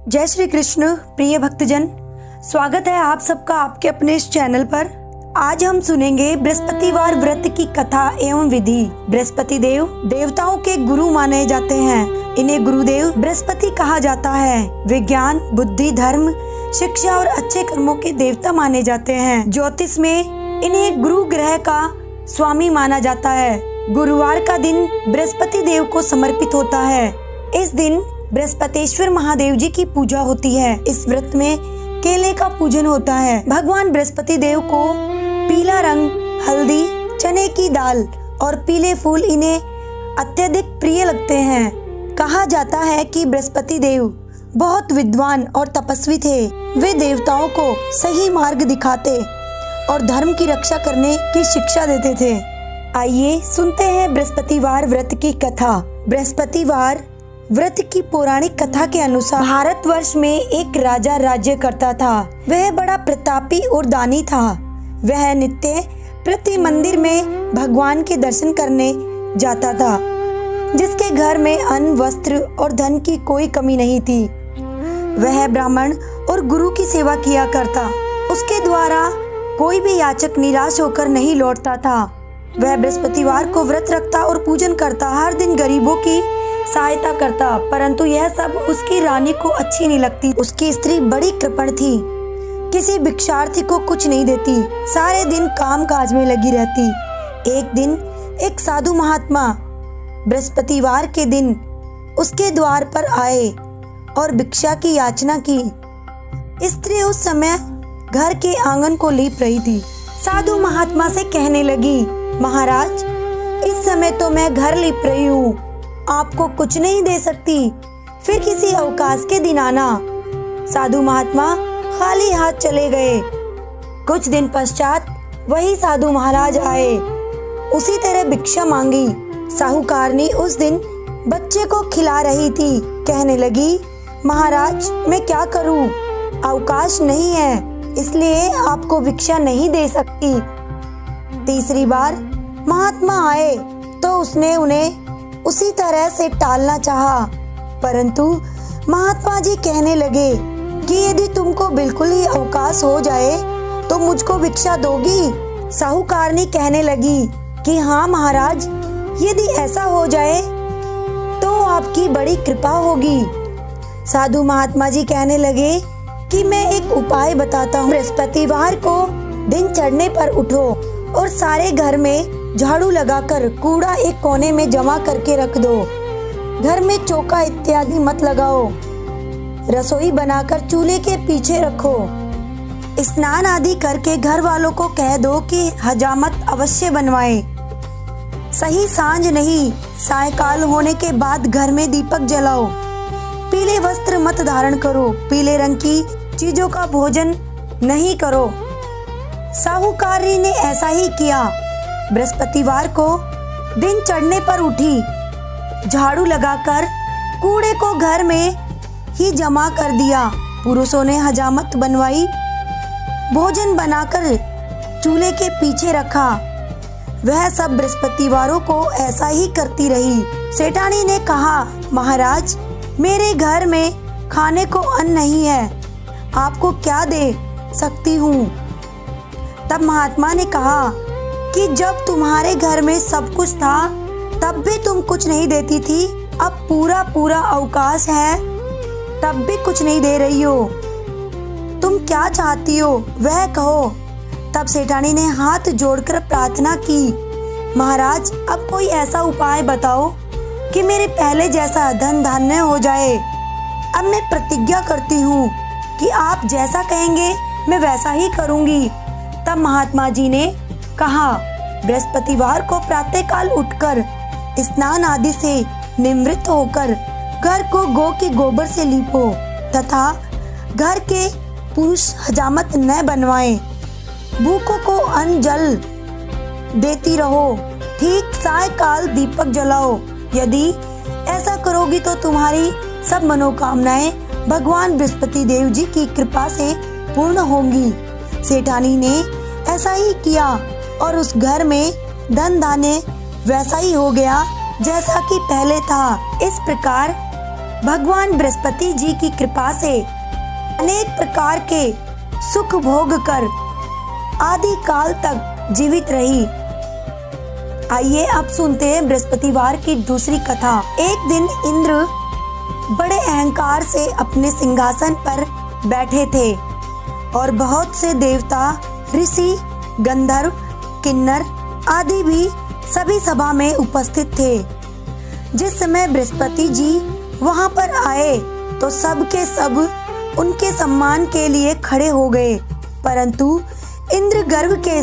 जय श्री कृष्ण प्रिय भक्तजन, स्वागत है आप सबका आपके अपने इस चैनल पर। आज हम सुनेंगे बृहस्पतिवार व्रत की कथा एवं विधि। बृहस्पति देव देवताओं के गुरु माने जाते हैं। इन्हें गुरुदेव बृहस्पति कहा जाता है। विज्ञान, बुद्धि, धर्म, शिक्षा और अच्छे कर्मों के देवता माने जाते हैं। ज्योतिष में इन्हें गुरु ग्रह का स्वामी माना जाता है। गुरुवार का दिन बृहस्पति देव को समर्पित होता है। इस दिन बृहस्पतेश्वर महादेव जी की पूजा होती है। इस व्रत में केले का पूजन होता है। भगवान बृहस्पति देव को पीला रंग, हल्दी, चने की दाल और पीले फूल इन्हें अत्यधिक प्रिय लगते हैं। कहा जाता है कि बृहस्पति देव बहुत विद्वान और तपस्वी थे। वे देवताओं को सही मार्ग दिखाते और धर्म की रक्षा करने की शिक्षा देते थे। आइए सुनते हैं बृहस्पतिवार व्रत की कथा। बृहस्पतिवार व्रत की पौराणिक कथा के अनुसार भारतवर्ष में एक राजा राज्य करता था। वह बड़ा प्रतापी और दानी था। वह नित्य प्रति मंदिर में भगवान के दर्शन करने जाता था, जिसके घर में अन्न, वस्त्र और धन की कोई कमी नहीं थी। वह ब्राह्मण और गुरु की सेवा किया करता। उसके द्वारा कोई भी याचक निराश होकर नहीं लौटता था। वह बृहस्पतिवार को व्रत रखता और पूजन करता। हर दिन गरीबों की सहायता करता, परंतु यह सब उसकी रानी को अच्छी नहीं लगती। उसकी स्त्री बड़ी कृपण थी, किसी भिक्षार्थी को कुछ नहीं देती, सारे दिन काम काज में लगी रहती। एक दिन एक साधु महात्मा बृहस्पतिवार के दिन उसके द्वार पर आए और भिक्षा की याचना की। स्त्री उस समय घर के आंगन को लीप रही थी। साधु महात्मा से कहने लगी, महाराज, इस समय तो मैं घर लीप रही हूँ, आपको कुछ नहीं दे सकती, फिर किसी अवकाश के दिन आना। साधु महात्मा खाली हाथ चले गए। कुछ दिन पश्चात वही साधु महाराज आए। उसी तरह भिक्षा मांगी। साहूकारनी उस दिन बच्चे को खिला रही थी। कहने लगी, महाराज, मैं क्या करूं? अवकाश नहीं है, इसलिए आपको भिक्षा नहीं दे सकती। तीसरी बार महात्मा आए तो उसने उन्हें उसी तरह से टालना चाहा, परंतु महात्मा जी कहने लगे कि यदि तुमको बिल्कुल ही अवकाश हो जाए तो मुझको भिक्षा दोगी? साहूकारनी कहने लगी कि हाँ महाराज, यदि ऐसा हो जाए तो आपकी बड़ी कृपा होगी। साधु महात्मा जी कहने लगे कि मैं एक उपाय बताता हूँ। बृहस्पतिवार को दिन चढ़ने पर उठो और सारे घर में झाड़ू लगाकर कूड़ा एक कोने में जमा करके रख दो। घर में चौका इत्यादि मत लगाओ। रसोई बनाकर चूल्हे के पीछे रखो। स्नान आदि करके घर वालों को कह दो कि हजामत अवश्य बनवाएं। सही सांझ नहीं, सायकाल होने के बाद घर में दीपक जलाओ। पीले वस्त्र मत धारण करो। पीले रंग की चीजों का भोजन नहीं करो। साहूकारी ने ऐसा ही किया। बृहस्पतिवार को दिन चढ़ने पर उठी, झाड़ू लगाकर कूड़े को घर में ही जमा कर दिया। पुरुषों ने हजामत बनवाई, भोजन बनाकर चूल्हे के पीछे रखा। वह सब बृहस्पतिवारों को ऐसा ही करती रही। सेठानी ने कहा, महाराज, मेरे घर में खाने को अन्न नहीं है, आपको क्या दे सकती हूँ? तब महात्मा ने कहा कि जब तुम्हारे घर में सब कुछ था तब भी तुम कुछ नहीं देती थी, अब पूरा अवकाश है तब भी कुछ नहीं दे रही हो। तुम क्या चाहती हो वह कहो। तब सेठानी ने हाथ जोड़कर प्रार्थना की, महाराज, अब कोई ऐसा उपाय बताओ कि मेरे पहले जैसा धन धान्य हो जाए। अब मैं प्रतिज्ञा करती हूँ कि आप जैसा कहेंगे मैं वैसा ही करूँगी। तब महात्मा जी ने कहा, बृहस्पतिवार को प्रातःकाल उठकर स्नान आदि से निवृत्त होकर घर को गौ के गोबर से लीपो तथा घर के पुरुष हजामत न बनवाएं। भूखों को अन्न जल देती रहो। ठीक सायकाल दीपक जलाओ। यदि ऐसा करोगी तो तुम्हारी सब मनोकामनाएं भगवान बृहस्पति देव जी की कृपा से पूर्ण होंगी। सेठानी ने ऐसा ही किया और उस घर में धन धान्य वैसा ही हो गया जैसा कि पहले था। इस प्रकार भगवान बृहस्पति जी की कृपा से अनेक प्रकार के सुख भोग कर आदि काल तक जीवित रही। आइए अब सुनते हैं बृहस्पतिवार की दूसरी कथा। एक दिन इंद्र बड़े अहंकार से अपने सिंहासन पर बैठे थे और बहुत से देवता, ऋषि, गंधर्व, किन्नर आदि भी सभी सभा में उपस्थित थे। जिस समय बृहस्पति जी वहां पर आए तो सब के सब उनके सम्मान के लिए खड़े हो गए, परंतु इंद्र गर्व के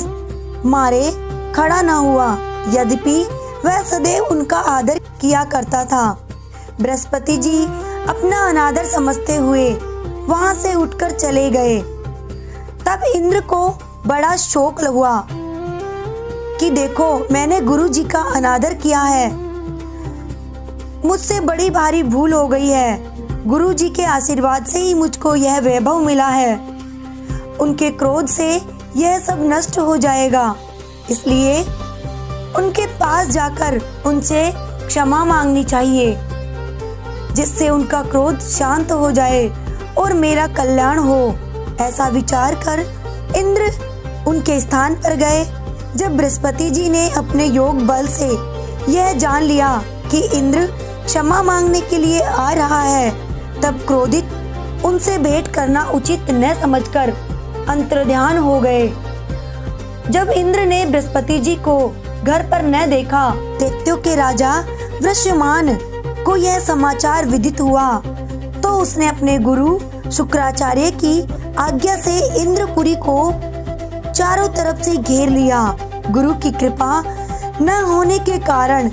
मारे खड़ा न हुआ, यद्यपि वह सदैव उनका आदर किया करता था। बृहस्पति जी अपना अनादर समझते हुए वहां से उठकर चले गए। तब इंद्र को बड़ा शोक हुआ कि देखो, मैंने गुरु जी का अनादर किया है, मुझसे बड़ी भारी भूल हो गई है। गुरु जी के आशीर्वाद से ही मुझको यह वैभव मिला है, उनके क्रोध से यह सब नष्ट हो जाएगा, इसलिए उनके पास जाकर उनसे क्षमा मांगनी चाहिए, जिससे उनका क्रोध शांत हो जाए और मेरा कल्याण हो। ऐसा विचार कर इंद्र उनके स्थान पर गए। जब बृहस्पति जी ने अपने योग बल से यह जान लिया कि इंद्र क्षमा मांगने के लिए आ रहा है, तब क्रोधित उनसे भेंट करना उचित न समझकर अंतर्ध्यान हो गए। जब इंद्र ने बृहस्पति जी को घर पर न देखा, दैत्यों के राजा वृषमान को यह समाचार विदित हुआ, तो उसने अपने गुरु शुक्राचार्य की आज्ञा से इंद्रपुरी को चारों तरफ से घेर लिया। गुरु की कृपा न होने के कारण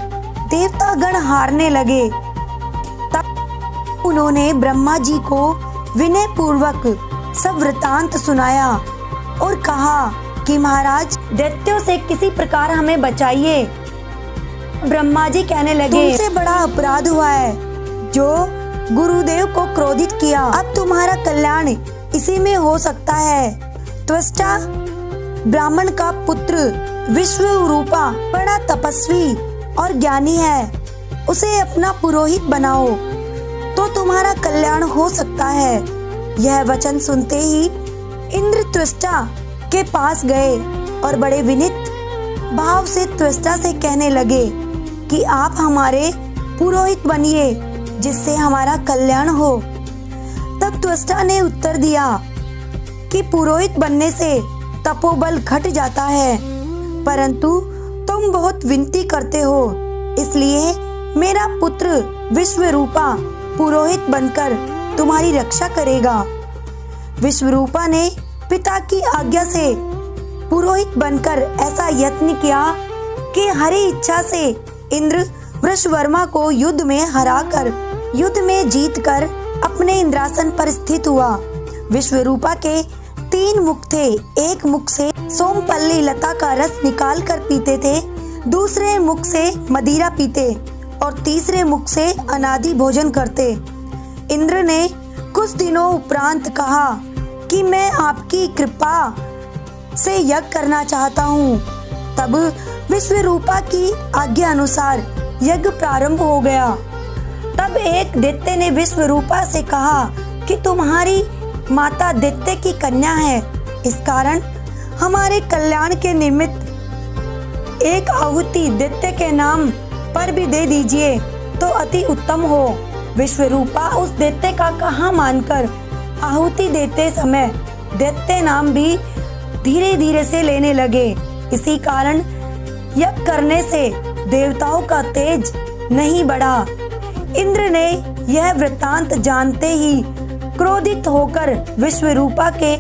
देवतागण हारने लगे। तब उन्होंने ब्रह्मा जी को विनय पूर्वक सब वृतांत सुनाया और कहा कि महाराज, दैत्यों से किसी प्रकार हमें बचाइए। ब्रह्मा जी कहने लगे, तुमसे बड़ा अपराध हुआ है जो गुरुदेव को क्रोधित किया। अब तुम्हारा कल्याण इसी में हो सकता है। त्वष्टा ब्राह्मण का पुत्र विश्वरूपा बड़ा तपस्वी और ज्ञानी है, उसे अपना पुरोहित बनाओ तो तुम्हारा कल्याण हो सकता है। यह वचन सुनते ही इंद्र त्वष्टा के पास गए और बड़े विनीत भाव से त्वष्टा से कहने लगे कि आप हमारे पुरोहित बनिए, जिससे हमारा कल्याण हो। तब त्वष्टा ने उत्तर दिया कि पुरोहित बनने से तपोबल घट जाता है, परंतु तुम बहुत विनती करते हो, इसलिए मेरा पुत्र विश्वरूपा पुरोहित बनकर तुम्हारी रक्षा करेगा। विश्वरूपा ने पिता की आज्ञा से पुरोहित बनकर ऐसा यत्न किया कि हरी इच्छा से इंद्र वृषवर्मा को युद्ध में हराकर युद्ध में जीतकर अपने इंद्रासन पर स्थित हुआ। विश्वरूपा के 3 मुख थे। एक मुख से सोमपल्ली लता का रस निकाल कर पीते थे, दूसरे मुख से मदिरा पीते और तीसरे मुख से अनादि भोजन करते। इंद्र ने कुछ दिनों उपरांत कहा कि मैं आपकी कृपा से यज्ञ करना चाहता हूँ। तब विश्वरूपा की आज्ञा अनुसार यज्ञ प्रारंभ हो गया। तब एक दैत्य ने विश्वरूपा से कहा कि तुम्हारी माता दैत्य की कन्या है, इस कारण हमारे कल्याण के निमित्त एक आहुति दैत्य के नाम पर भी दे दीजिए तो अति उत्तम हो। विश्वरूपा उस दैत्य का कहा मानकर आहुति देते समय दैत्य नाम भी धीरे धीरे से लेने लगे। इसी कारण यज्ञ करने से देवताओं का तेज नहीं बढ़ा। इंद्र ने यह वृत्तांत जानते ही क्रोधित होकर विश्वरूपा के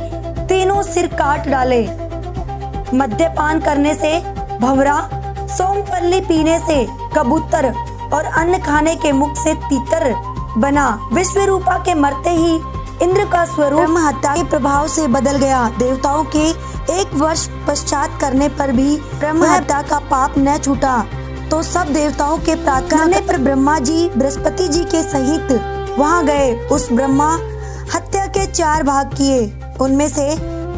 3 सिर काट डाले। मद्यपान करने से भंवरा, सोमपल्ली पीने से कबूतर और अन्न खाने के मुख से तीतर बना। विश्वरूपा के मरते ही इंद्र का स्वरूप ब्रह्म हत्या के प्रभाव से बदल गया। देवताओं के 1 वर्ष पश्चात करने पर भी ब्रह्म हत्या का पाप न छूटा, तो सब देवताओं के प्रार्थना पर ब्रह्मा जी बृहस्पति जी के सहित वहां गए। उस ब्रह्मा हत्या के 4 भाग किए, उनमें से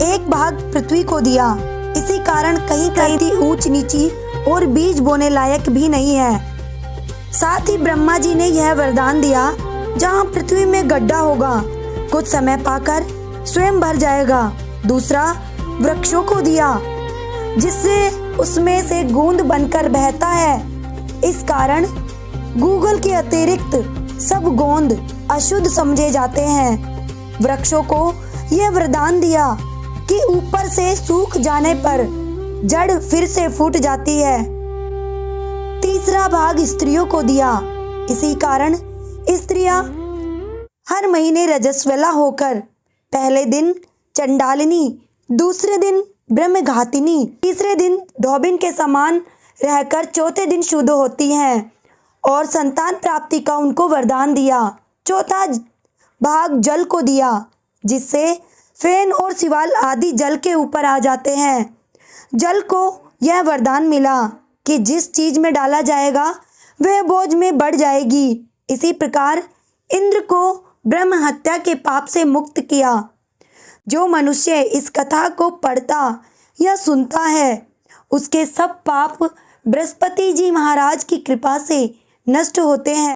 1 भाग पृथ्वी को दिया। इसी कारण कहीं कहीं ऊंच नीची और बीज बोने लायक भी नहीं है। साथ ही ब्रह्मा जी ने यह वरदान दिया जहाँ पृथ्वी में गड्ढा होगा, कुछ समय पाकर स्वयं भर जाएगा। दूसरा, वृक्षों को दिया, जिससे उसमें से बूंद बनकर बहता है। इस कारण गूगल के अतिरिक्त सब गोंद अशुद्ध समझे जाते हैं। वृक्षों को यह वरदान दिया कि ऊपर से सूख जाने पर जड़ फिर से फूट जाती है। तीसरा भाग स्त्रियों को दिया। इसी कारण स्त्रियां हर महीने रजस्वला होकर पहले दिन चंडालिनी, दूसरे दिन ब्रह्मघातिनी, तीसरे दिन धोबिन के समान रहकर चौथे दिन शुद्ध होती हैं और संतान प्राप्ति का उनको वरदान दिया। चौथा भाग जल को दिया, जिससे फेन और सिवाल आदि जल के ऊपर आ जाते हैं। जल को यह वरदान मिला कि जिस चीज में डाला जाएगा वह बोझ में बढ़ जाएगी। इसी प्रकार इंद्र को ब्रह्म हत्या के पाप से मुक्त किया। जो मनुष्य इस कथा को पढ़ता या सुनता है, उसके सब पाप बृहस्पति जी महाराज की कृपा से नष्ट होते हैं।